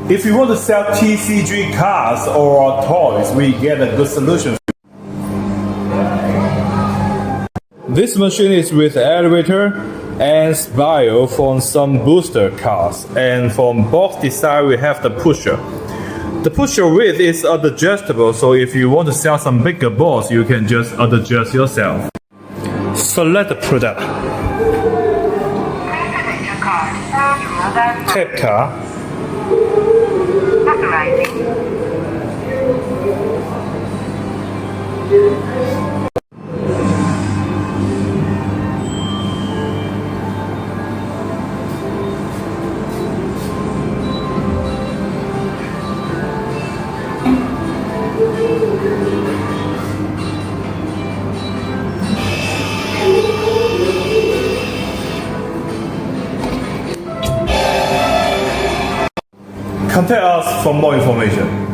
If you want to sell TCG cards or toys, we get a good solution. This machine is with elevator and spiral for some booster cards, and from box design we have the pusher. The pusher width is adjustable, so if you want to sell some bigger balls, you can just adjust yourself. Select the product. Tap card. Contact us for more information.